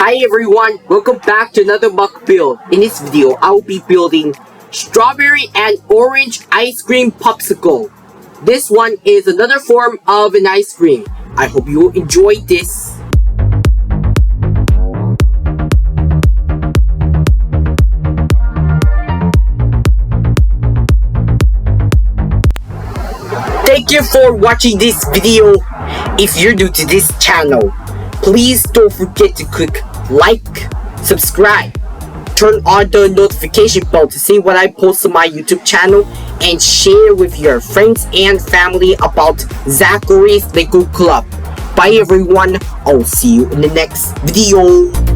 Hi everyone, welcome back to another MOC Build. In this video, I will be building strawberry and orange ice cream popsicle. This one is another form of an ice cream. I hope you enjoy this. Thank you for watching this video. If you're new to this channel, please don't forget to click like, subscribe, turn on the notification bell to see when I post on my YouTube channel, and share with your friends and family about Zachary's Lego Club. Bye everyone, I'll see you in the next video.